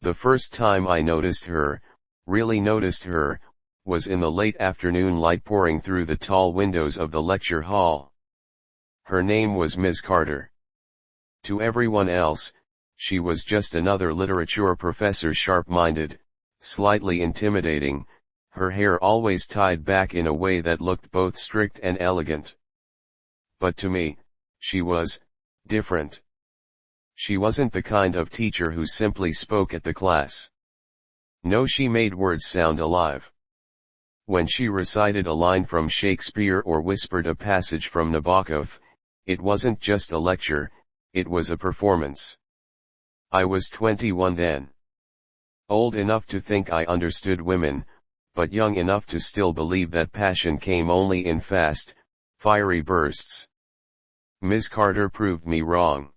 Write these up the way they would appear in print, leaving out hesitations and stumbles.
The first time I noticed her, really noticed her, was in the late afternoon light pouring through the tall windows of the lecture hall. Her name was Miss Carter. To everyone else, she was just another literature professor, sharp-minded, slightly intimidating, her hair always tied back in a way that looked both strict and elegant. But to me, she was different. She wasn't the kind of teacher who simply spoke at the class. No, she made words sound alive. When she recited a line from Shakespeare or whispered a passage from Nabokov, it wasn't just a lecture, it was a performance. I was 21 then. Old enough to think I understood women, but young enough to still believe that passion came only in fast, fiery bursts. Miss Carter proved me wrong.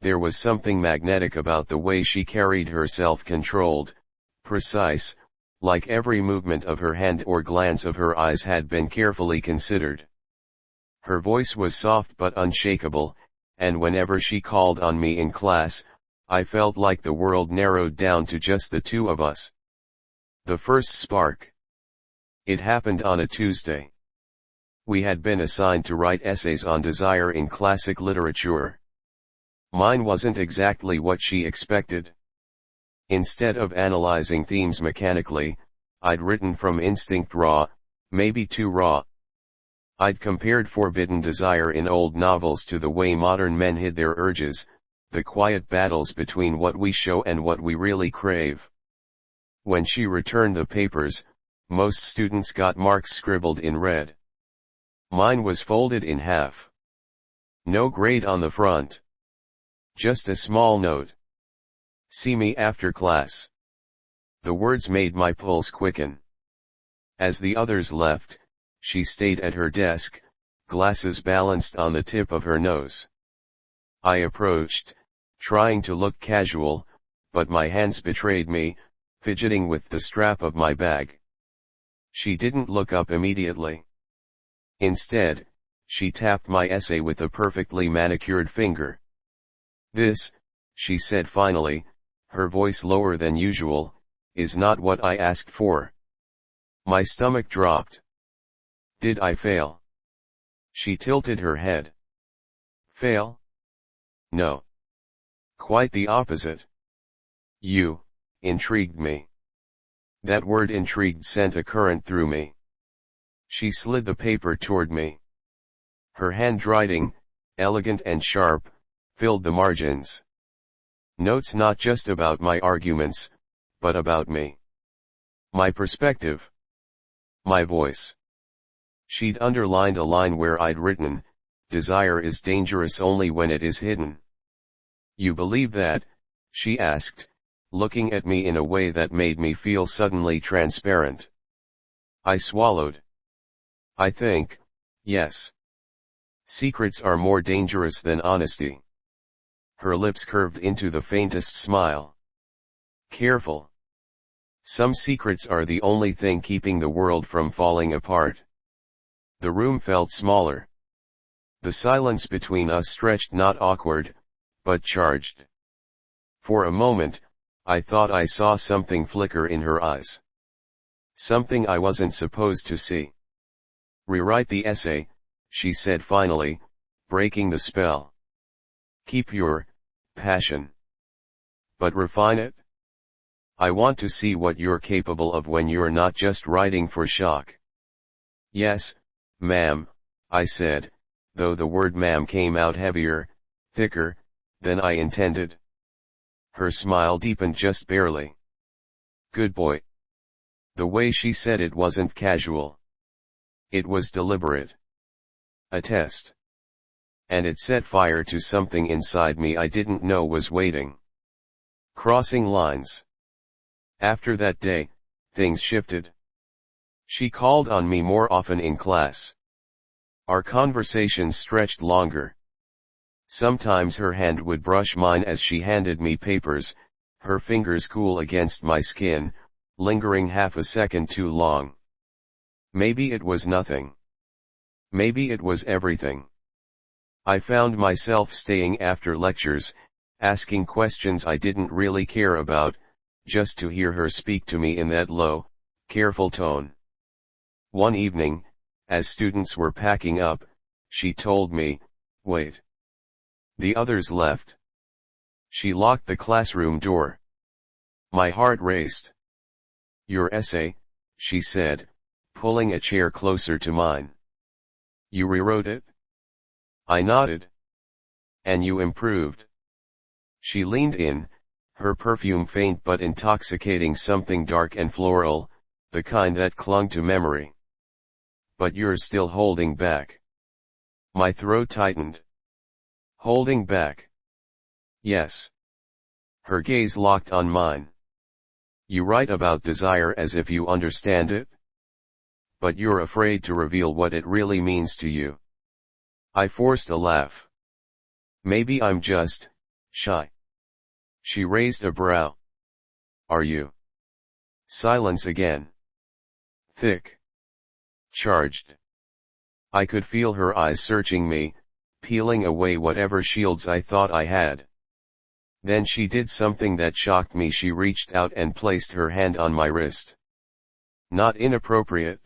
There was something magnetic about the way she carried herself, controlled, precise, like every movement of her hand or glance of her eyes had been carefully considered. Her voice was soft but unshakable, and whenever she called on me in class, I felt like the world narrowed down to just the two of us. The first spark. It happened on a Tuesday. We had been assigned to write essays on desire in classic literature. Mine wasn't exactly what she expected. Instead of analyzing themes mechanically, I'd written from instinct, raw, maybe too raw. I'd compared forbidden desire in old novels to the way modern men hid their urges, the quiet battles between what we show and what we really crave. When she returned the papers, most students got marks scribbled in red. Mine was folded in half. No grade on the front. Just a small note. See me after class. The words made my pulse quicken. As the others left, she stayed at her desk, glasses balanced on the tip of her nose. I approached, trying to look casual, but my hands betrayed me, fidgeting with the strap of my bag. She didn't look up immediately. Instead, she tapped my essay with a perfectly manicured finger. "This," she said finally, her voice lower than usual, "is not what I asked for." My stomach dropped. Did I fail? She tilted her head. Fail? No. Quite the opposite. You intrigued me. That word intrigued sent a current through me. She slid the paper toward me. Her handwriting, elegant and sharp, filled the margins. Notes not just about my arguments, but about me. My perspective. My voice. She'd underlined a line where I'd written, "Desire is dangerous only when it is hidden." "You believe that?" she asked, looking at me in a way that made me feel suddenly transparent. I swallowed. "I think, yes. Secrets are more dangerous than honesty." Her lips curved into the faintest smile. "Careful. Some secrets are the only thing keeping the world from falling apart." The room felt smaller. The silence between us stretched, not awkward, but charged. For a moment, I thought I saw something flicker in her eyes. Something I wasn't supposed to see. "Rewrite the essay," she said finally, breaking the spell. "Keep your passion. But refine it. I want to see what you're capable of when you're not just writing for shock." "Yes, ma'am," I said, though the word ma'am came out heavier, thicker, than I intended. Her smile deepened just barely. "Good boy." The way she said it wasn't casual. It was deliberate. A test. And it set fire to something inside me I didn't know was waiting. Crossing lines. After that day, things shifted. She called on me more often in class. Our conversations stretched longer. Sometimes her hand would brush mine as she handed me papers, her fingers cool against my skin, lingering half a second too long. Maybe it was nothing. Maybe it was everything. I found myself staying after lectures, asking questions I didn't really care about, just to hear her speak to me in that low, careful tone. One evening, as students were packing up, she told me, "Wait." The others left. She locked the classroom door. My heart raced. "Your essay," she said, pulling a chair closer to mine. "You rewrote it?" I nodded. "And you improved." She leaned in, her perfume faint but intoxicating, something dark and floral, the kind that clung to memory. "But you're still holding back." My throat tightened. "Holding back?" "Yes." Her gaze locked on mine. "You write about desire as if you understand it? But you're afraid to reveal what it really means to you." I forced a laugh. "Maybe I'm just shy." She raised a brow. "Are you?" Silence again. Thick. Charged. I could feel her eyes searching me, peeling away whatever shields I thought I had. Then she did something that shocked me. She reached out and placed her hand on my wrist. Not inappropriate.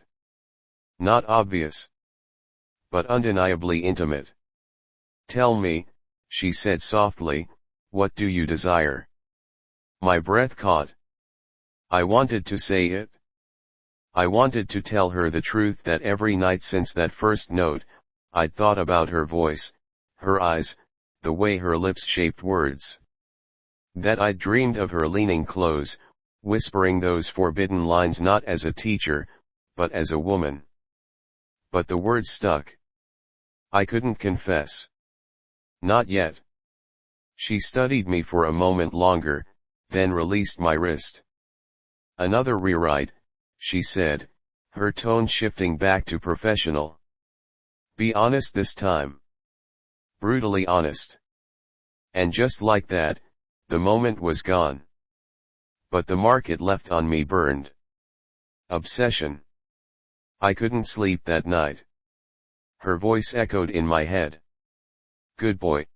Not obvious. But undeniably intimate. "Tell me," she said softly, "what do you desire?" My breath caught. I wanted to say it. I wanted to tell her the truth, that every night since that first note, I'd thought about her voice, her eyes, the way her lips shaped words. That I'd dreamed of her leaning close, whispering those forbidden lines, not as a teacher, but as a woman. But the words stuck. I couldn't confess. Not yet. She studied me for a moment longer, then released my wrist. "Another rewrite," she said, her tone shifting back to professional. "Be honest this time." Brutally honest. And just like that, the moment was gone. But the mark it left on me burned. Obsession. I couldn't sleep that night. Her voice echoed in my head. "Good boy.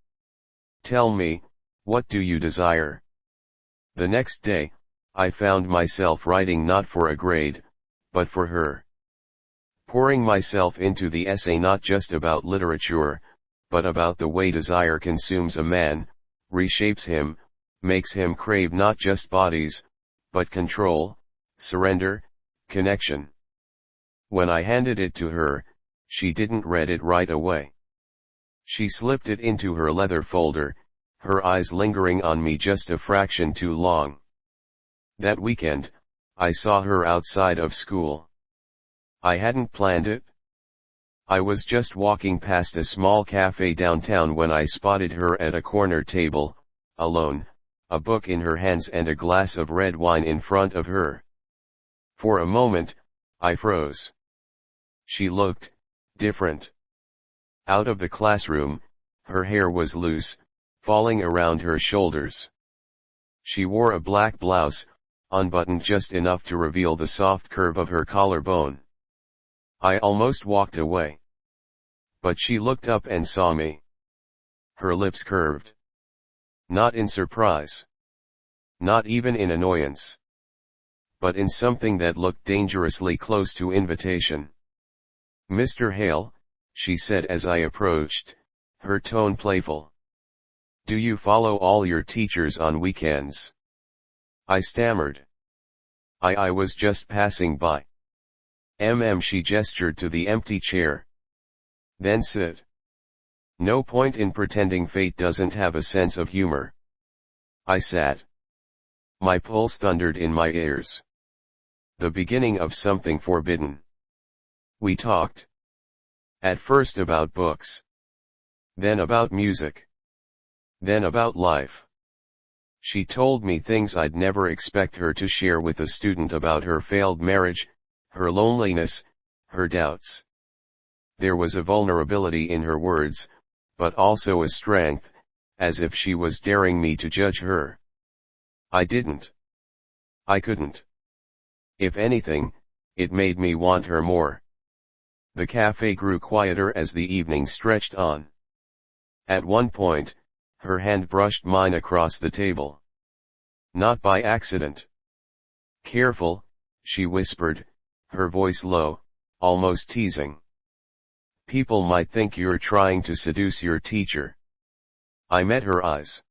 Tell me, what do you desire?" The next day, I found myself writing not for a grade, but for her. Pouring myself into the essay, not just about literature, but about the way desire consumes a man, reshapes him, makes him crave not just bodies, but control, surrender, connection. When I handed it to her, she didn't read it right away. She slipped it into her leather folder, her eyes lingering on me just a fraction too long. That weekend, I saw her outside of school. I hadn't planned it. I was just walking past a small cafe downtown when I spotted her at a corner table, alone, a book in her hands and a glass of red wine in front of her. For a moment, I froze. She looked different. Out of the classroom, her hair was loose, falling around her shoulders. She wore a black blouse, unbuttoned just enough to reveal the soft curve of her collarbone. I almost walked away. But she looked up and saw me. Her lips curved. Not in surprise. Not even in annoyance. But in something that looked dangerously close to invitation. "Mr. Hale," she said as I approached, her tone playful. "Do you follow all your teachers on weekends?" I stammered. I was just passing by." She gestured to the empty chair. "Then sit. No point in pretending fate doesn't have a sense of humor." I sat. My pulse thundered in my ears. The beginning of something forbidden. We talked. At first about books. Then about music. Then about life. She told me things I'd never expect her to share with a student, about her failed marriage, her loneliness, her doubts. There was a vulnerability in her words, but also a strength, as if she was daring me to judge her. I didn't. I couldn't. If anything, it made me want her more. The cafe grew quieter as the evening stretched on. At one point, her hand brushed mine across the table. Not by accident. Careful, she whispered, her voice low, almost teasing. People might think you're trying to seduce your teacher. I met her eyes.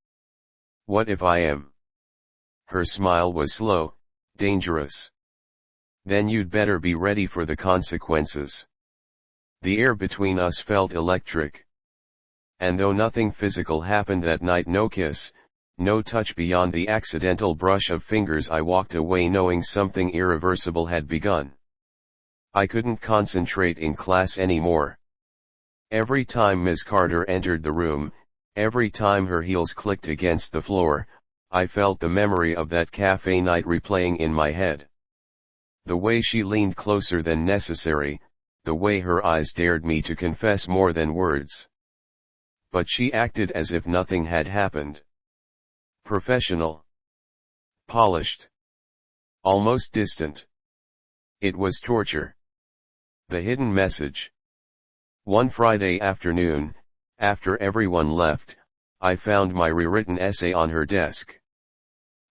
What if I am? Her smile was slow, dangerous. Then you'd better be ready for the consequences. The air between us felt electric. And though nothing physical happened that night, no kiss, no touch beyond the accidental brush of fingers, I walked away knowing something irreversible had begun. I couldn't concentrate in class anymore. Every time Ms. Carter entered the room, every time her heels clicked against the floor, I felt the memory of that cafe night replaying in my head. The way she leaned closer than necessary, the way her eyes dared me to confess more than words. But she acted as if nothing had happened. Professional. Polished. Almost distant. It was torture. The hidden message. One Friday afternoon, after everyone left, I found my rewritten essay on her desk.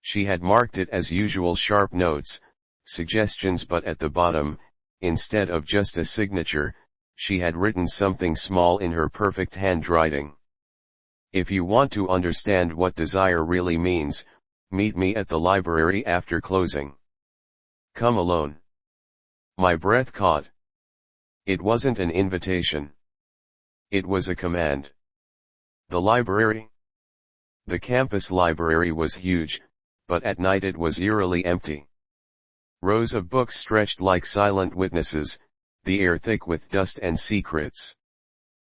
She had marked it as usual sharp notes, suggestions, but at the bottom, instead of just a signature, she had written something small in her perfect handwriting. If you want to understand what desire really means, meet me at the library after closing. Come alone. My breath caught. It wasn't an invitation. It was a command. The library? The campus library was huge, but at night it was eerily empty. Rows of books stretched like silent witnesses, the air thick with dust and secrets.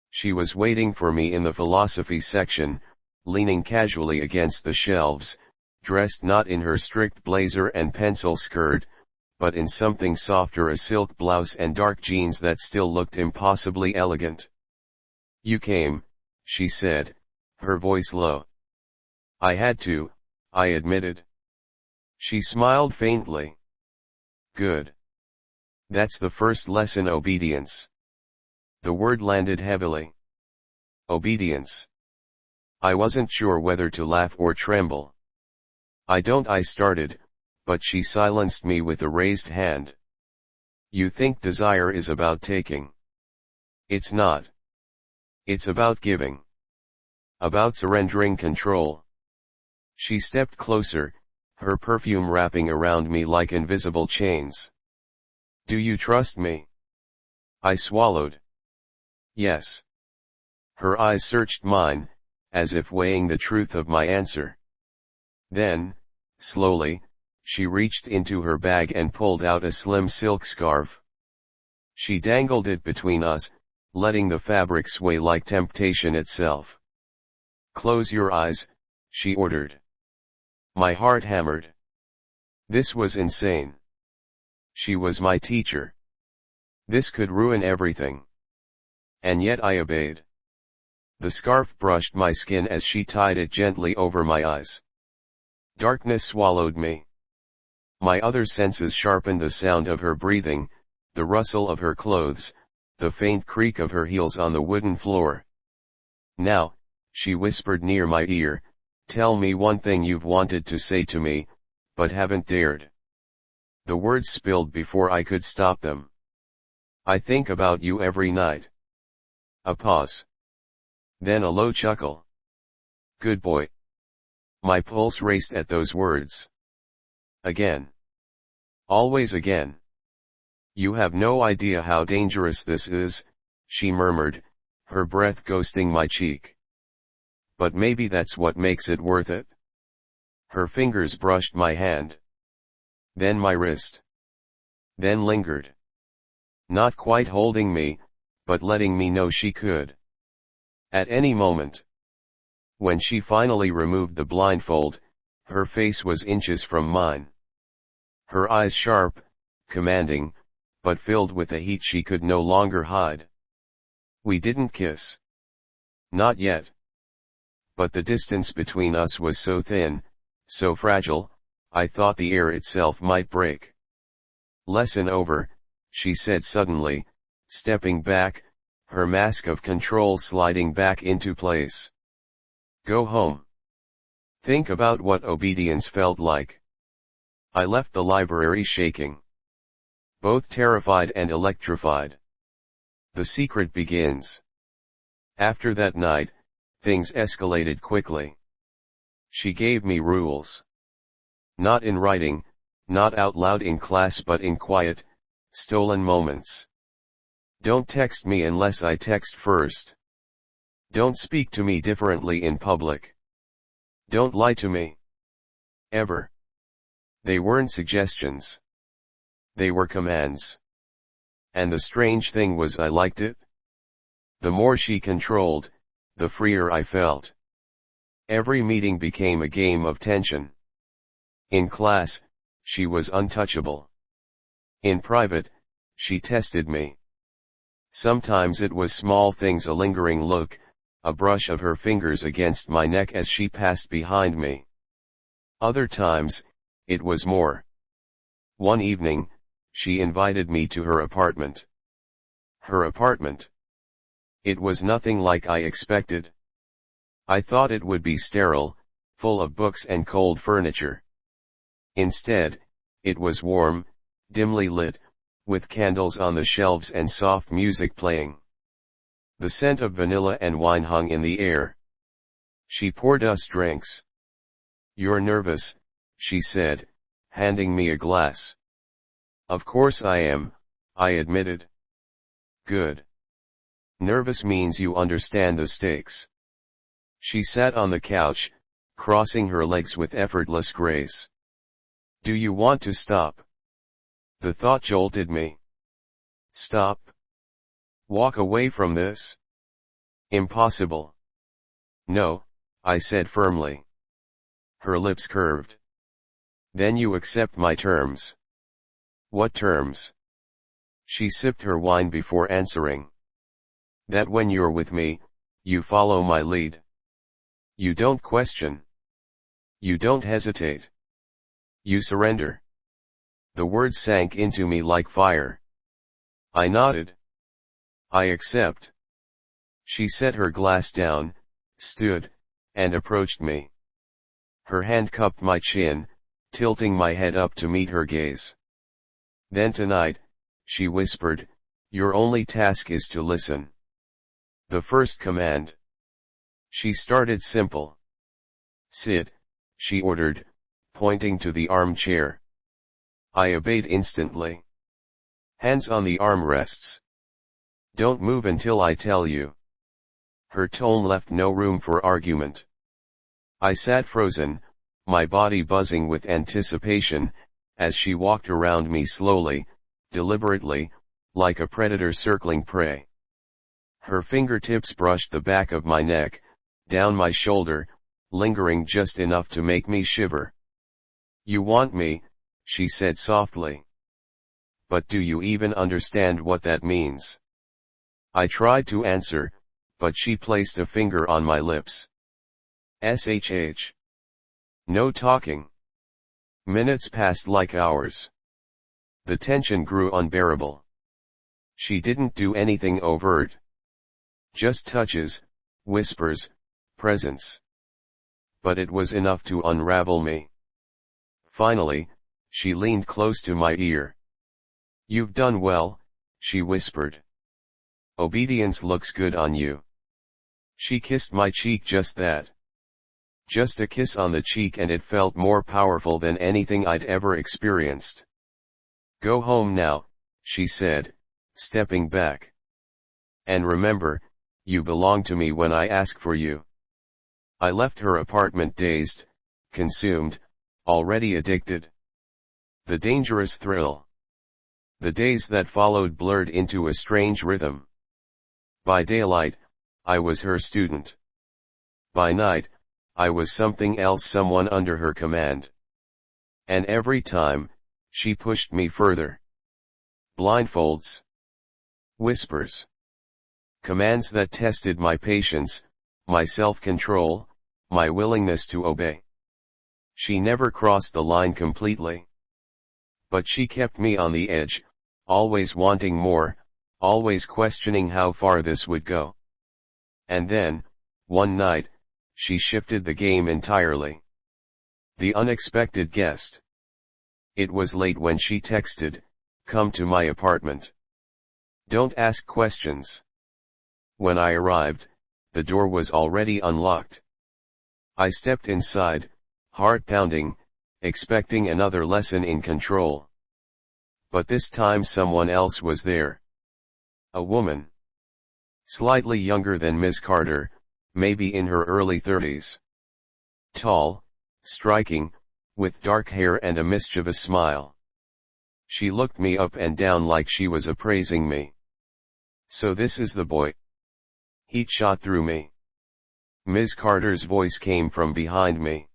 She was waiting for me in the philosophy section, leaning casually against the shelves, dressed not in her strict blazer and pencil skirt, but in something softer, a silk blouse and dark jeans that still looked impossibly elegant. You came, she said, her voice low. I had to, I admitted. She smiled faintly. Good. That's the first lesson, obedience. The word landed heavily. Obedience. I wasn't sure whether to laugh or tremble. I started, but she silenced me with a raised hand. You think desire is about taking. It's not. It's about giving. About surrendering control. She stepped closer, her perfume wrapping around me like invisible chains. Do you trust me? I swallowed. Yes. Her eyes searched mine, as if weighing the truth of my answer. Then, slowly, she reached into her bag and pulled out a slim silk scarf. She dangled it between us, letting the fabric sway like temptation itself. Close your eyes, she ordered. My heart hammered. This was insane. She was my teacher. This could ruin everything. And yet I obeyed. The scarf brushed my skin as she tied it gently over my eyes. Darkness swallowed me. My other senses sharpened: the sound of her breathing, the rustle of her clothes, the faint creak of her heels on the wooden floor. Now, she whispered near my ear, tell me one thing you've wanted to say to me, but haven't dared. The words spilled before I could stop them. I think about you every night. A pause. Then a low chuckle. Good boy. My pulse raced at those words. Again. Always again. You have no idea how dangerous this is, she murmured, her breath ghosting my cheek. But maybe that's what makes it worth it. Her fingers brushed my hand. Then my wrist. Then lingered. Not quite holding me, but letting me know she could. At any moment. When she finally removed the blindfold, her face was inches from mine. Her eyes sharp, commanding, but filled with a heat she could no longer hide. We didn't kiss. Not yet. But the distance between us was so thin, so fragile, I thought the air itself might break. Lesson over, she said suddenly, stepping back, her mask of control sliding back into place. Go home. Think about what obedience felt like. I left the library shaking, both terrified and electrified. The secret begins. After that night, things escalated quickly. She gave me rules. Not in writing, not out loud in class but in quiet, stolen moments. Don't text me unless I text first. Don't speak to me differently in public. Don't lie to me. Ever. They weren't suggestions. They were commands. And the strange thing was I liked it. The more she controlled, the freer I felt. Every meeting became a game of tension. In class, she was untouchable. In private, she tested me. Sometimes it was small things, a lingering look, a brush of her fingers against my neck as she passed behind me. Other times, it was more. One evening, she invited me to her apartment. Her apartment. It was nothing like I expected. I thought it would be sterile, full of books and cold furniture. Instead, it was warm, dimly lit, with candles on the shelves and soft music playing. The scent of vanilla and wine hung in the air. She poured us drinks. "You're nervous," she said, handing me a glass. "Of course I am," I admitted. "Good. Nervous means you understand the stakes." She sat on the couch, crossing her legs with effortless grace. "Do you want to stop?" The thought jolted me. Stop? Walk away from this? Impossible. "No," I said firmly. Her lips curved. "Then you accept my terms." "What terms?" She sipped her wine before answering. "That when you're with me, you follow my lead. You don't question. You don't hesitate. You surrender." The words sank into me like fire. I nodded. "I accept." She set her glass down, stood, and approached me. Her hand cupped my chin, tilting my head up to meet her gaze. "Then tonight," she whispered, "your only task is to listen. The first command." She started simple. "Sit," she ordered, pointing to the armchair. I obeyed instantly. "Hands on the armrests. Don't move until I tell you." Her tone left no room for argument. I sat frozen, my body buzzing with anticipation, as she walked around me slowly, deliberately, like a predator circling prey. Her fingertips brushed the back of my neck, down my shoulder, lingering just enough to make me shiver. "You want me," she said softly. "But do you even understand what that means?" I tried to answer, but she placed a finger on my lips. "SHH. No talking." Minutes passed like hours. The tension grew unbearable. She didn't do anything overt. Just touches, whispers, presence. But it was enough to unravel me. Finally, she leaned close to my ear. "You've done well," she whispered. "Obedience looks good on you." She kissed my cheek, just that. Just a kiss on the cheek, and it felt more powerful than anything I'd ever experienced. "Go home now," she said, stepping back. "And remember, you belong to me when I ask for you." I left her apartment dazed, consumed, already addicted. The dangerous thrill. The days that followed blurred into a strange rhythm. By daylight, I was her student. By night, I was something else, someone under her command. And every time, she pushed me further. Blindfolds. Whispers. Commands that tested my patience, my self-control, my willingness to obey. She never crossed the line completely. But she kept me on the edge, always wanting more, always questioning how far this would go. And then, one night, she shifted the game entirely. The unexpected guest. It was late when she texted, "Come to my apartment. Don't ask questions." When I arrived, the door was already unlocked. I stepped inside, heart pounding, expecting another lesson in control. But this time someone else was there. A woman. Slightly younger than Ms. Carter, maybe in her early 30s. Tall, striking, with dark hair and a mischievous smile. She looked me up and down like she was appraising me. "So this is the boy." Heat shot through me. Ms. Carter's voice came from behind me.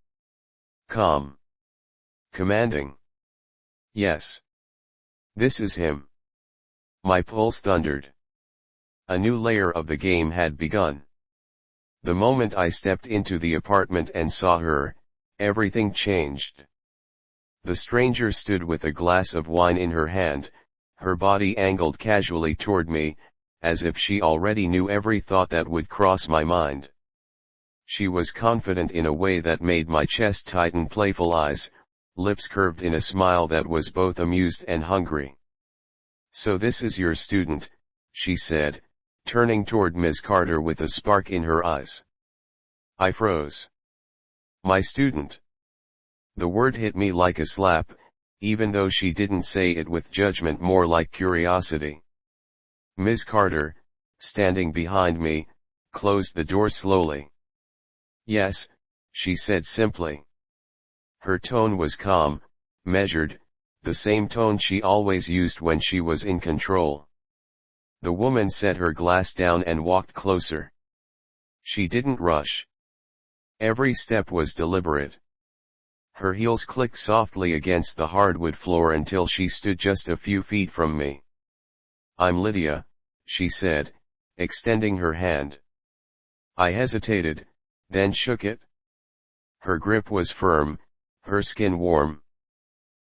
Calm. Commanding. "Yes. This is him." My pulse thundered. A new layer of the game had begun. The moment I stepped into the apartment and saw her, everything changed. The stranger stood with a glass of wine in her hand, her body angled casually toward me, as if she already knew every thought that would cross my mind. She was confident in a way that made my chest tighten. Playful eyes, lips curved in a smile that was both amused and hungry. "So this is your student," she said, turning toward Ms. Carter with a spark in her eyes. I froze. "My student." The word hit me like a slap, even though she didn't say it with judgment, more like curiosity. Ms. Carter, standing behind me, closed the door slowly. "Yes," she said simply. Her tone was calm, measured, the same tone she always used when she was in control. The woman set her glass down and walked closer. She didn't rush. Every step was deliberate. Her heels clicked softly against the hardwood floor until she stood just a few feet from me. "I'm Lydia," she said, extending her hand. I hesitated, then shook it. Her grip was firm, her skin warm.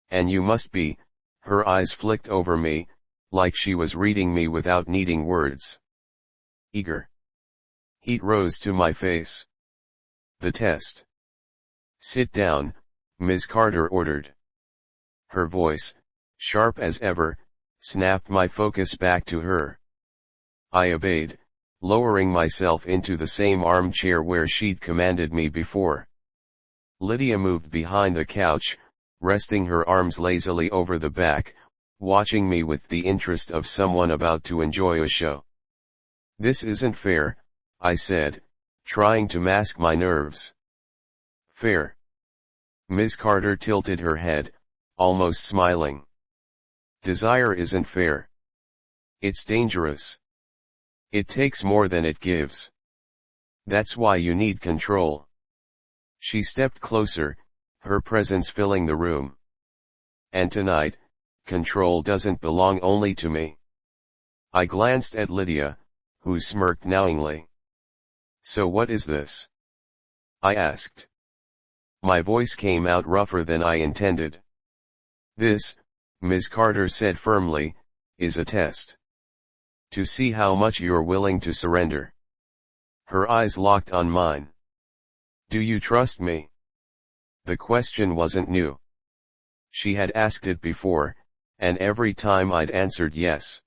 "And you must be," her eyes flicked over me, like she was reading me without needing words. "Eager." Heat rose to my face. "The test." "Sit down," Ms. Carter ordered. Her voice, sharp as ever, snapped my focus back to her. I obeyed, lowering myself into the same armchair where she'd commanded me before. Lydia moved behind the couch, resting her arms lazily over the back, watching me with the interest of someone about to enjoy a show. "This isn't fair," I said, trying to mask my nerves. "Fair?" Ms. Carter tilted her head, almost smiling. "Desire isn't fair. It's dangerous. It takes more than it gives. That's why you need control." She stepped closer, her presence filling the room. "And tonight, control doesn't belong only to me." I glanced at Lydia, who smirked knowingly. "So what is this?" I asked. My voice came out rougher than I intended. "This," Ms. Carter said firmly, "is a test. To see how much you're willing to surrender." Her eyes locked on mine. "Do you trust me?" The question wasn't new. She had asked it before, and every time I'd answered yes.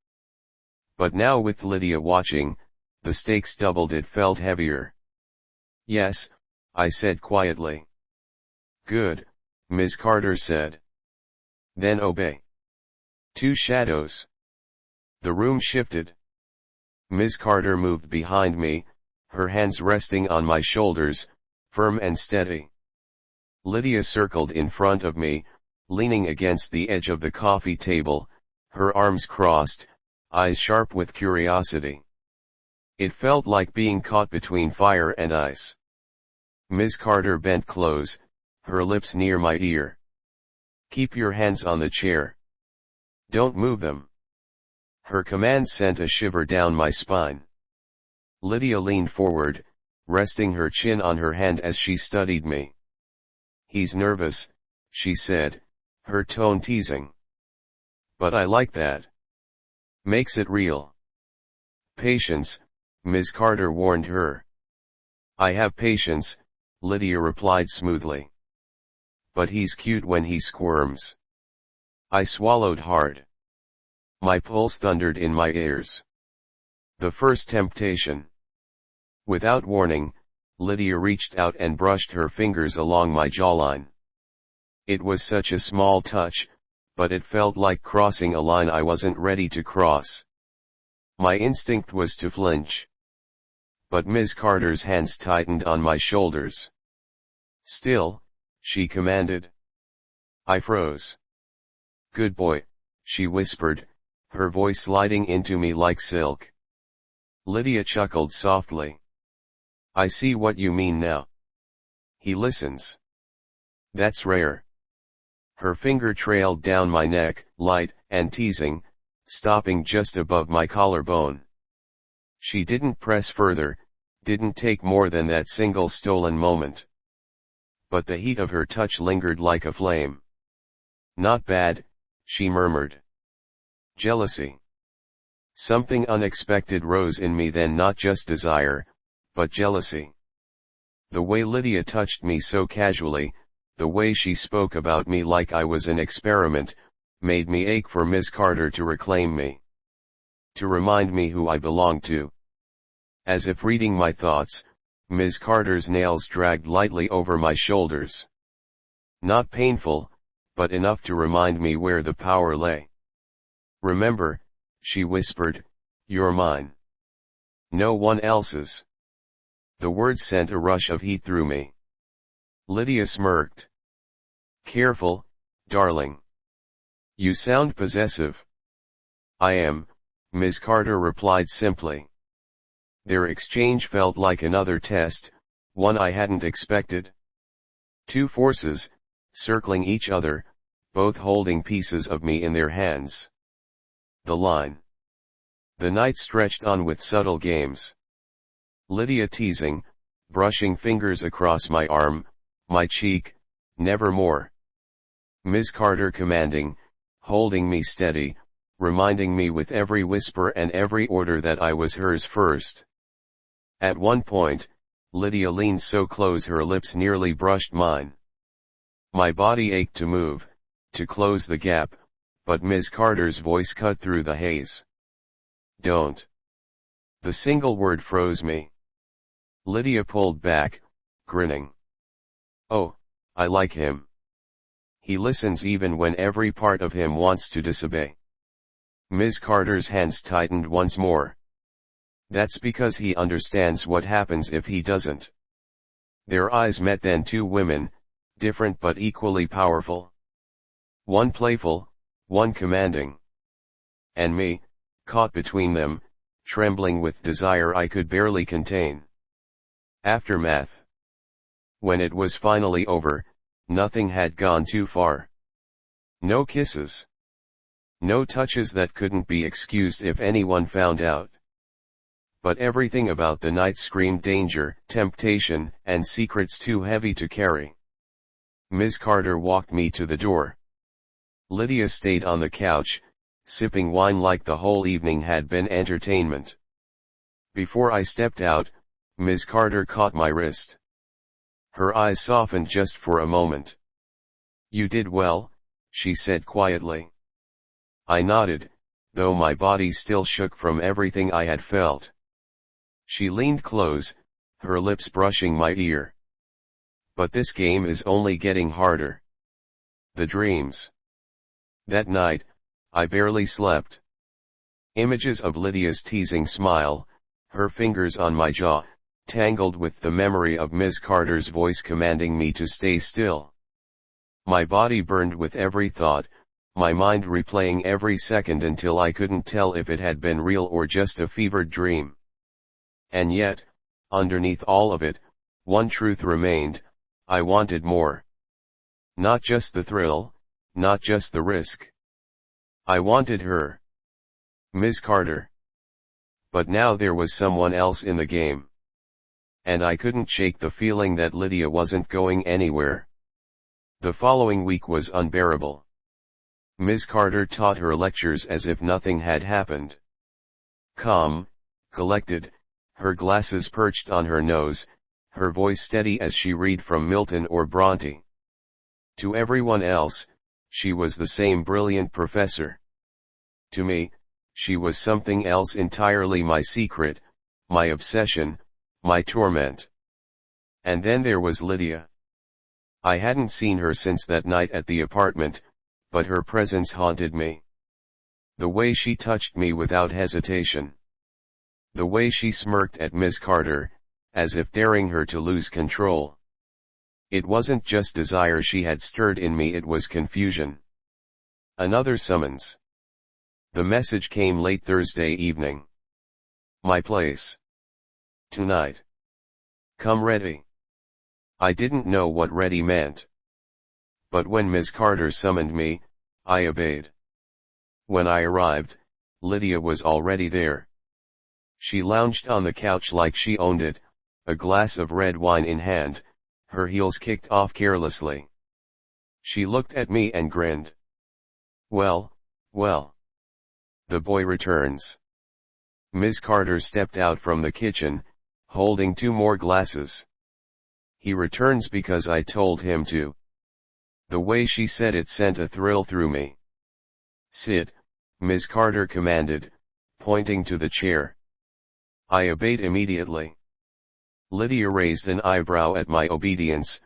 But now with Lydia watching, the stakes doubled. It felt heavier. "Yes," I said quietly. "Good," Ms. Carter said. "Then obey." Two shadows. The room shifted. Ms. Carter moved behind me, her hands resting on my shoulders, firm and steady. Lydia circled in front of me, leaning against the edge of the coffee table, her arms crossed, eyes sharp with curiosity. It felt like being caught between fire and ice. Ms. Carter bent close, her lips near my ear. "Keep your hands on the chair. Don't move them." Her command sent a shiver down my spine. Lydia leaned forward, resting her chin on her hand as she studied me. "He's nervous," she said, her tone teasing. "But I like that. Makes it real." "Patience," Ms. Carter warned her. "I have patience," Lydia replied smoothly. "But he's cute when he squirms." I swallowed hard. My pulse thundered in my ears. The first temptation. Without warning, Lydia reached out and brushed her fingers along my jawline. It was such a small touch, but it felt like crossing a line I wasn't ready to cross. My instinct was to flinch. But Ms. Carter's hands tightened on my shoulders. "Still," she commanded. I froze. "Good boy," she whispered, her voice sliding into me like silk. Lydia chuckled softly. "I see what you mean now. He listens. That's rare." Her finger trailed down my neck, light and teasing, stopping just above my collarbone. She didn't press further, didn't take more than that single stolen moment. But the heat of her touch lingered like a flame. "Not bad," she murmured. Jealousy. Something unexpected rose in me then, not just desire, but jealousy. The way Lydia touched me so casually, the way she spoke about me like I was an experiment, made me ache for Miss Carter to reclaim me. To remind me who I belonged to. As if reading my thoughts, Ms. Carter's nails dragged lightly over my shoulders. Not painful, but enough to remind me where the power lay. "Remember," she whispered, "you're mine. No one else's." The words sent a rush of heat through me. Lydia smirked. "Careful, darling. You sound possessive." "I am," Ms. Carter replied simply. Their exchange felt like another test, one I hadn't expected. Two forces, circling each other, both holding pieces of me in their hands. The line. The night stretched on with subtle games. Lydia teasing, brushing fingers across my arm, my cheek, "Never more." Ms. Carter commanding, holding me steady, reminding me with every whisper and every order that I was hers first. At one point, Lydia leaned so close her lips nearly brushed mine. My body ached to move, to close the gap, but Ms. Carter's voice cut through the haze. "Don't." The single word froze me. Lydia pulled back, grinning. "Oh, I like him. He listens even when every part of him wants to disobey." Ms. Carter's hands tightened once more. "That's because he understands what happens if he doesn't." Their eyes met then, two women, different but equally powerful. One playful, one commanding. And me, caught between them, trembling with desire I could barely contain. Aftermath. When it was finally over, nothing had gone too far. No kisses. No touches that couldn't be excused if anyone found out. But everything about the night screamed danger, temptation, and secrets too heavy to carry. Ms. Carter walked me to the door. Lydia stayed on the couch, sipping wine like the whole evening had been entertainment. Before I stepped out, Ms. Carter caught my wrist. Her eyes softened just for a moment. "You did well," she said quietly. I nodded, though my body still shook from everything I had felt. She leaned close, her lips brushing my ear. "But this game is only getting harder." The dreams. That night, I barely slept. Images of Lydia's teasing smile, her fingers on my jaw, tangled with the memory of Ms. Carter's voice commanding me to stay still. My body burned with every thought, my mind replaying every second until I couldn't tell if it had been real or just a fevered dream. And yet, underneath all of it, one truth remained: I wanted more. Not just the thrill, not just the risk. I wanted her. Ms. Carter. But now there was someone else in the game. And I couldn't shake the feeling that Lydia wasn't going anywhere. The following week was unbearable. Ms. Carter taught her lectures as if nothing had happened. Calm, collected, her glasses perched on her nose, her voice steady as she read from Milton or Bronte. To everyone else, she was the same brilliant professor. To me, she was something else entirely, my secret, my obsession, my torment. And then there was Lydia. I hadn't seen her since that night at the apartment, but her presence haunted me. The way she touched me without hesitation. The way she smirked at Miss Carter, as if daring her to lose control. It wasn't just desire she had stirred in me, it was confusion. Another summons. The message came late Thursday evening. My place. Tonight. Come ready. I didn't know what ready meant. But when Miss Carter summoned me, I obeyed. When I arrived, Lydia was already there. She lounged on the couch like she owned it, a glass of red wine in hand, her heels kicked off carelessly. She looked at me and grinned. Well, well. The boy returns. Miss Carter stepped out from the kitchen, holding 2 more glasses. He returns because I told him to. The way she said it sent a thrill through me. Sit, Miss Carter commanded, pointing to the chair. I obeyed immediately. Lydia raised an eyebrow at my obedience,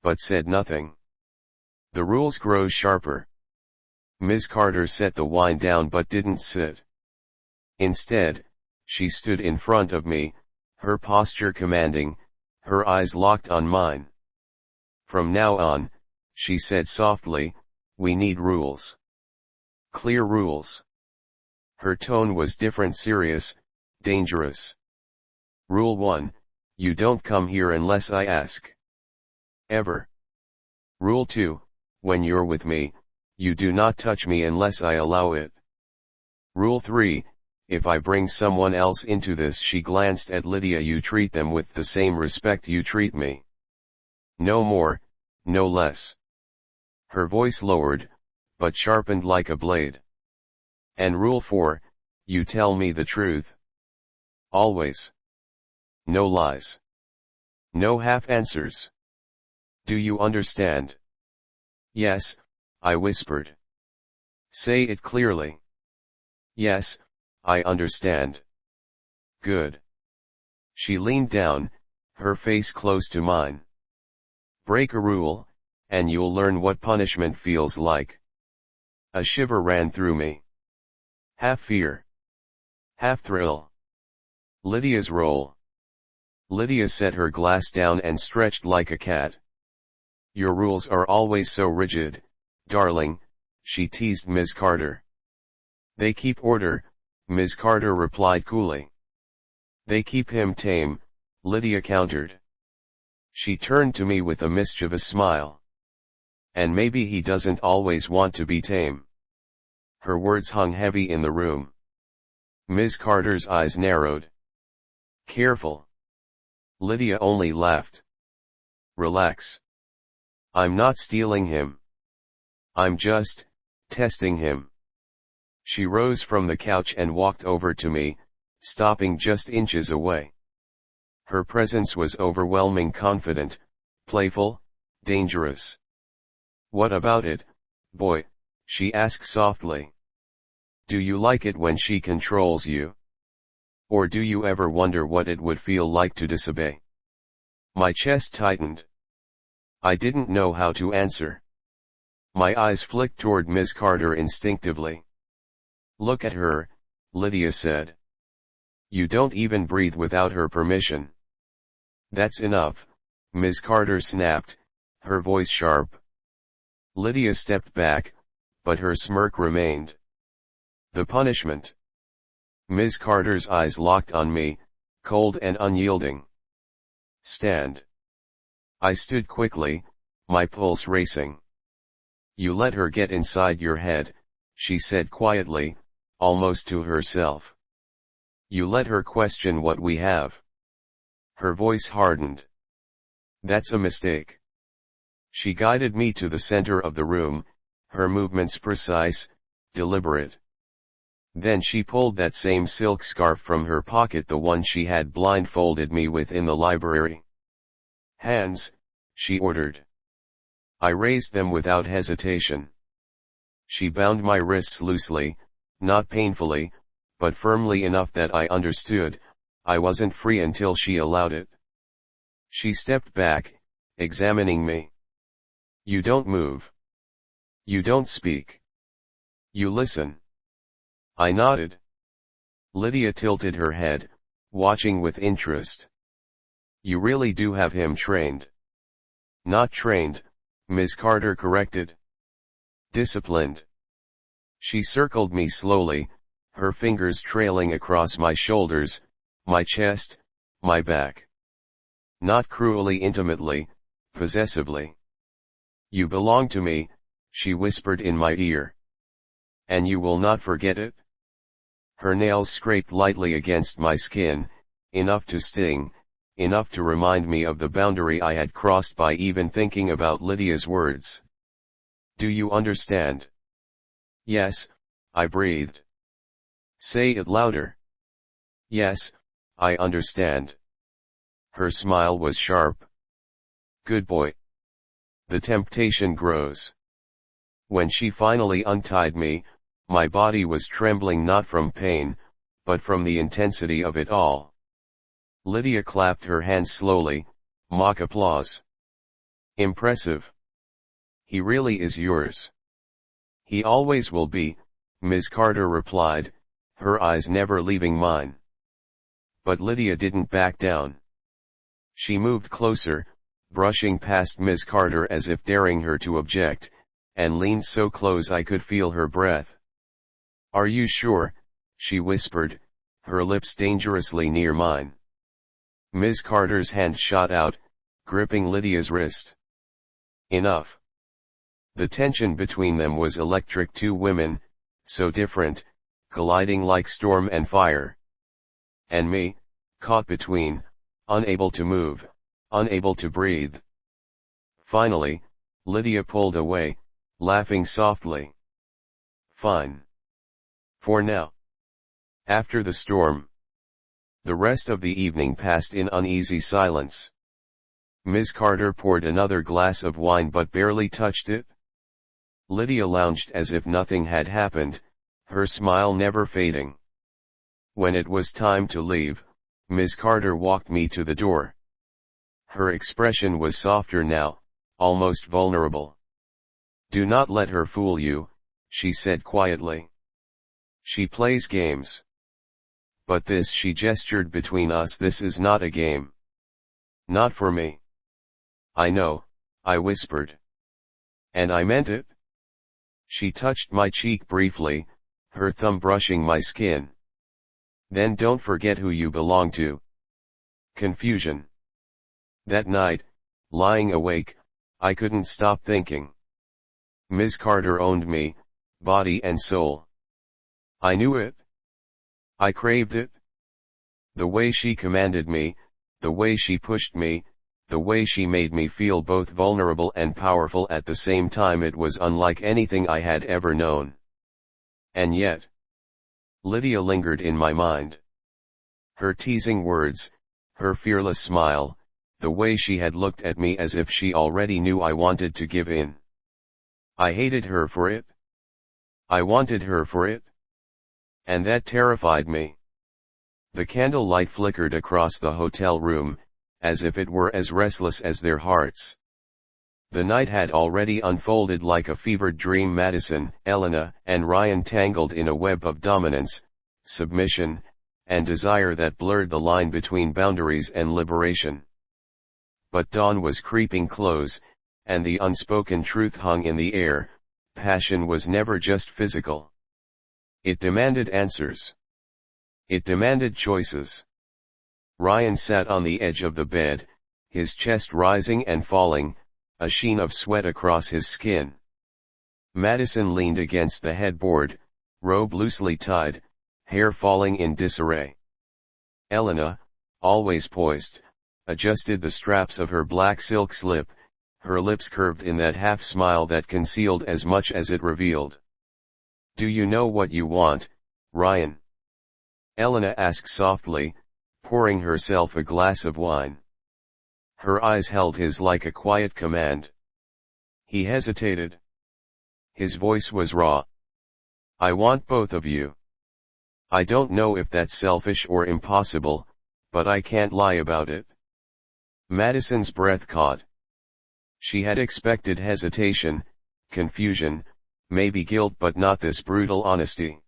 but said nothing. The rules grow sharper. Miss Carter set the wine down but didn't sit. Instead, she stood in front of me, her posture commanding, her eyes locked on mine. From now on, she said softly, we need rules. Clear rules. Her tone was different, serious, dangerous. Rule 1, you don't come here unless I ask. Ever. Rule 2, when you're with me, you do not touch me unless I allow it. Rule 3, if I bring someone else into this, she glanced at Lydia, you treat them with the same respect you treat me. No more, no less. Her voice lowered, but sharpened like a blade. And rule 4, you tell me the truth. Always. No lies. No half answers. Do you understand? Yes, I whispered. Say it clearly. Yes, I understand. Good. She leaned down, her face close to mine. Break a rule, and you'll learn what punishment feels like. A shiver ran through me. Half fear. Half thrill. Lydia's role. Lydia set her glass down and stretched like a cat. Your rules are always so rigid, darling, she teased Miss Carter. They keep order, Miss Carter replied coolly. They keep him tame, Lydia countered. She turned to me with a mischievous smile. And maybe he doesn't always want to be tame. Her words hung heavy in the room. Miss Carter's eyes narrowed. Careful. Lydia only laughed. Relax. I'm not stealing him. I'm just testing him. She rose from the couch and walked over to me, stopping just inches away. Her presence was overwhelming, confident, playful, dangerous. What about it, boy? She asked softly. Do you like it when she controls you? Or do you ever wonder what it would feel like to disobey? My chest tightened. I didn't know how to answer. My eyes flicked toward Miss Carter instinctively. Look at her, Lydia said. You don't even breathe without her permission. That's enough, Miss Carter snapped, her voice sharp. Lydia stepped back, but her smirk remained. The punishment. Miss Carter's eyes locked on me, cold and unyielding. Stand. I stood quickly, my pulse racing. You let her get inside your head, she said quietly, almost to herself. You let her question what we have. Her voice hardened. That's a mistake. She guided me to the center of the room, her movements precise, deliberate. Then she pulled that same silk scarf from her pocket, the one she had blindfolded me with in the library. Hands, she ordered. I raised them without hesitation. She bound my wrists loosely, not painfully, but firmly enough that I understood, I wasn't free until she allowed it. She stepped back, examining me. You don't move. You don't speak. You listen. I nodded. Lydia tilted her head, watching with interest. You really do have him trained. Not trained, Ms. Carter corrected. Disciplined. She circled me slowly, her fingers trailing across my shoulders, my chest, my back. Not cruelly intimately, possessively. You belong to me, she whispered in my ear. And you will not forget it? Her nails scraped lightly against my skin, enough to sting, enough to remind me of the boundary I had crossed by even thinking about Lydia's words. Do you understand? Yes, I breathed. Say it louder. Yes, I understand. Her smile was sharp. Good boy. The temptation grows. When she finally untied me, my body was trembling not from pain, but from the intensity of it all. Lydia clapped her hands slowly, mock applause. Impressive. He really is yours. He always will be, Ms. Carter replied, her eyes never leaving mine. But Lydia didn't back down. She moved closer, brushing past Ms. Carter as if daring her to object, and leaned so close I could feel her breath. Are you sure? She whispered, her lips dangerously near mine. Ms. Carter's hand shot out, gripping Lydia's wrist. Enough. The tension between them was electric. Two women, so different, colliding like storm and fire. And me, caught between, unable to move, unable to breathe. Finally, Lydia pulled away, laughing softly. Fine. For now. After the storm. The rest of the evening passed in uneasy silence. Ms. Carter poured another glass of wine but barely touched it. Lydia lounged as if nothing had happened, her smile never fading. When it was time to leave, Ms. Carter walked me to the door. Her expression was softer now, almost vulnerable. Do not let her fool you, she said quietly. She plays games. But this, she gestured between us, this is not a game. Not for me. I know, I whispered. And I meant it. She touched my cheek briefly, her thumb brushing my skin. Then don't forget who you belong to. Confusion. That night, lying awake, I couldn't stop thinking. Ms. Carter owned me, body and soul. I knew it. I craved it. The way she commanded me, the way she pushed me, the way she made me feel both vulnerable and powerful at the same time, it was unlike anything I had ever known. And yet, Lydia lingered in my mind. Her teasing words, her fearless smile, the way she had looked at me as if she already knew I wanted to give in. I hated her for it. I wanted her for it. And that terrified me. The candlelight flickered across the hotel room, as if it were as restless as their hearts. The night had already unfolded like a fevered dream. Madison, Elena, and Ryan tangled in a web of dominance, submission, and desire that blurred the line between boundaries and liberation. But dawn was creeping close, and the unspoken truth hung in the air: passion was never just physical. It demanded answers. It demanded choices. Ryan sat on the edge of the bed, his chest rising and falling, a sheen of sweat across his skin. Madison leaned against the headboard, robe loosely tied, hair falling in disarray. Elena, always poised, adjusted the straps of her black silk slip, her lips curved in that half smile that concealed as much as it revealed. Do you know what you want, Ryan? Elena asked softly, pouring herself a glass of wine. Her eyes held his like a quiet command. He hesitated. His voice was raw. I want both of you. I don't know if that's selfish or impossible, but I can't lie about it. Madison's breath caught. She had expected hesitation, confusion, maybe guilt, but not this brutal honesty.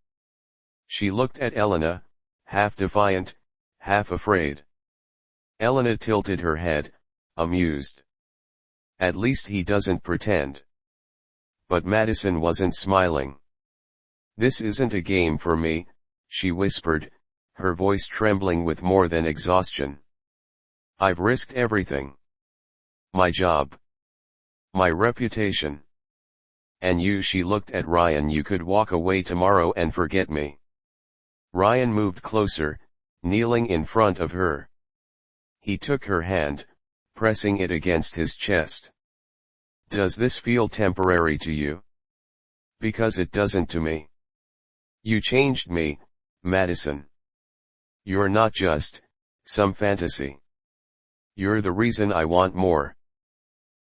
She looked at Elena, half defiant, half afraid. Elena tilted her head, amused. At least he doesn't pretend. But Madison wasn't smiling. This isn't a game for me, she whispered, her voice trembling with more than exhaustion. I've risked everything. My job. My reputation. And you, she looked at Ryan, you could walk away tomorrow and forget me. Ryan moved closer, kneeling in front of her. He took her hand, pressing it against his chest. Does this feel temporary to you? Because it doesn't to me. You changed me, Madison. You're not just some fantasy. You're the reason I want more.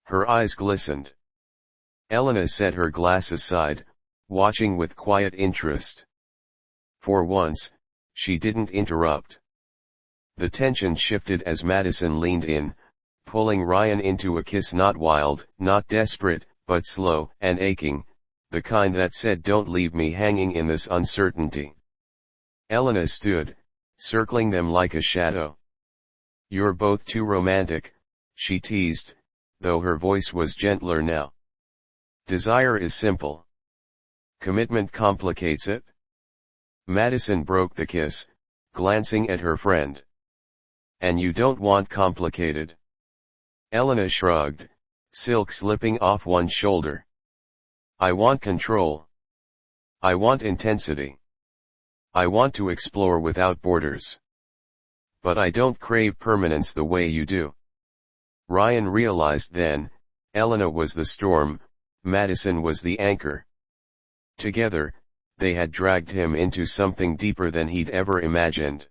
Her eyes glistened. Elena set her glass aside, watching with quiet interest. For once, she didn't interrupt. The tension shifted as Madison leaned in, pulling Ryan into a kiss, not wild, not desperate, but slow and aching, the kind that said, don't leave me hanging in this uncertainty. Elena stood, circling them like a shadow. You're both too romantic, she teased, though her voice was gentler now. Desire is simple. Commitment complicates it. Madison broke the kiss, glancing at her friend. And you don't want complicated? Elena shrugged, silk slipping off one shoulder. I want control. I want intensity. I want to explore without borders. But I don't crave permanence the way you do. Ryan realized then, Elena was the storm, Madison was the anchor. Together, they had dragged him into something deeper than he'd ever imagined.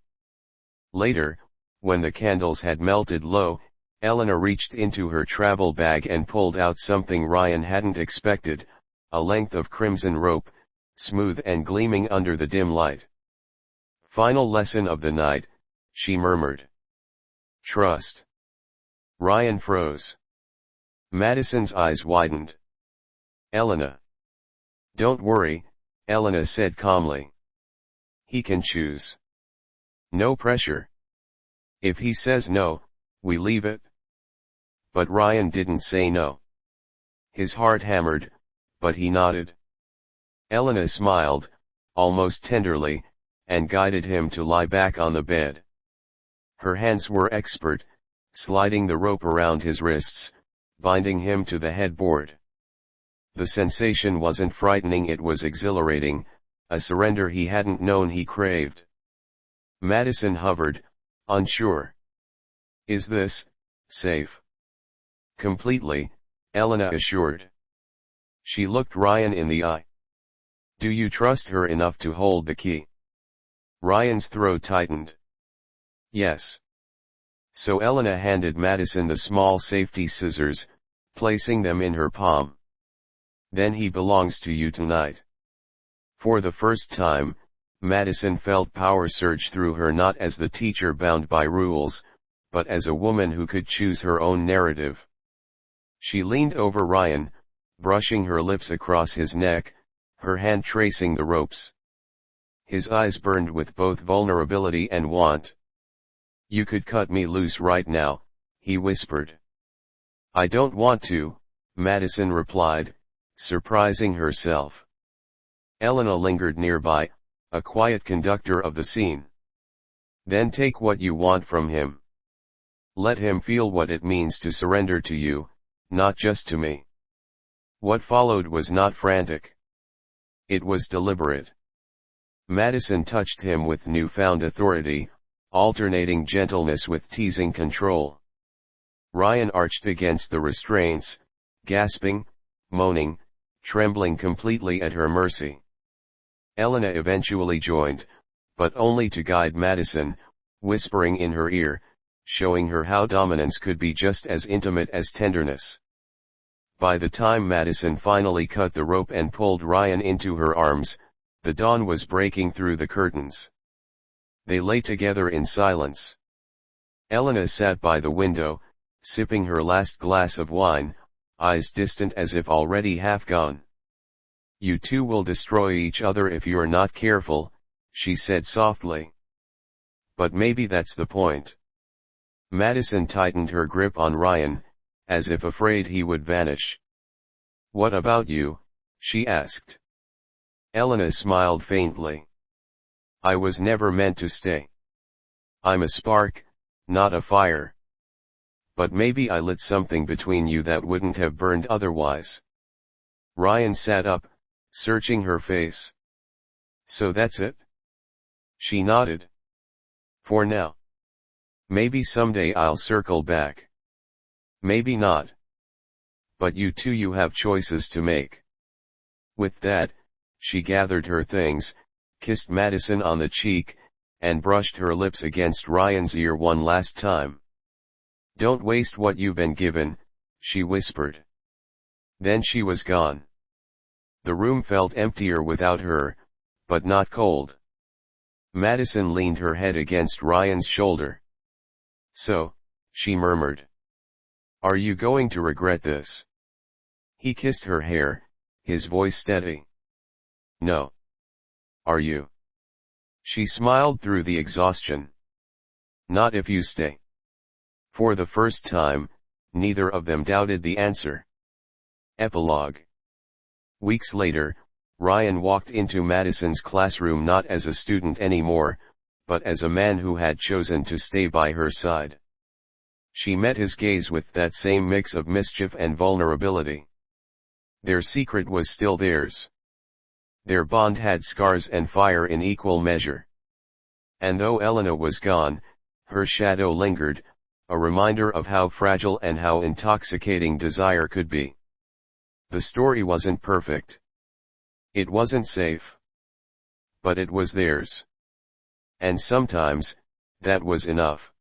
Later, when the candles had melted low, Elena reached into her travel bag and pulled out something Ryan hadn't expected, a length of crimson rope, smooth and gleaming under the dim light. Final lesson of the night, she murmured. Trust. Ryan froze. Madison's eyes widened. Elena. Don't worry, Elena said calmly. He can choose. No pressure. If he says no, we leave it. But Ryan didn't say no. His heart hammered, but he nodded. Elena smiled, almost tenderly, and guided him to lie back on the bed. Her hands were expert, sliding the rope around his wrists, binding him to the headboard. The sensation wasn't frightening, it was exhilarating, a surrender he hadn't known he craved. Madison hovered, unsure. Is this safe? Completely, Elena assured. She looked Ryan in the eye. Do you trust her enough to hold the key? Ryan's throat tightened. Yes. So Elena handed Madison the small safety scissors, placing them in her palm. Then he belongs to you tonight. For the first time, Madison felt power surge through her, not as the teacher bound by rules, but as a woman who could choose her own narrative. She leaned over Ryan, brushing her lips across his neck, her hand tracing the ropes. His eyes burned with both vulnerability and want. You could cut me loose right now, he whispered. I don't want to, Madison replied, surprising herself. Elena lingered nearby, a quiet conductor of the scene. Then take what you want from him. Let him feel what it means to surrender to you, not just to me. What followed was not frantic. It was deliberate. Madison touched him with newfound authority, alternating gentleness with teasing control. Ryan arched against the restraints, gasping, moaning, trembling completely at her mercy. Elena eventually joined, but only to guide Madison, whispering in her ear, showing her how dominance could be just as intimate as tenderness. By the time Madison finally cut the rope and pulled Ryan into her arms, the dawn was breaking through the curtains. They lay together in silence. Elena sat by the window, sipping her last glass of wine, eyes distant as if already half gone. "You two will destroy each other if you're not careful," she said softly. "But maybe that's the point." Madison tightened her grip on Ryan, as if afraid he would vanish. "What about you?" she asked. Elena smiled faintly. "I was never meant to stay. I'm a spark, not a fire. But maybe I lit something between you that wouldn't have burned otherwise." Ryan sat up, searching her face. "So that's it?" She nodded. "For now. Maybe someday I'll circle back. Maybe not. But you have choices to make." With that, she gathered her things, kissed Madison on the cheek, and brushed her lips against Ryan's ear one last time. "Don't waste what you've been given," she whispered. Then she was gone. The room felt emptier without her, but not cold. Madison leaned her head against Ryan's shoulder. "So," she murmured. "Are you going to regret this?" He kissed her hair, his voice steady. "No. Are you?" She smiled through the exhaustion. "Not if you stay." For the first time, neither of them doubted the answer. Epilogue. Weeks later, Ryan walked into Madison's classroom not as a student anymore, but as a man who had chosen to stay by her side. She met his gaze with that same mix of mischief and vulnerability. Their secret was still theirs. Their bond had scars and fire in equal measure. And though Elena was gone, her shadow lingered, a reminder of how fragile and how intoxicating desire could be. The story wasn't perfect. It wasn't safe. But it was theirs. And sometimes, that was enough.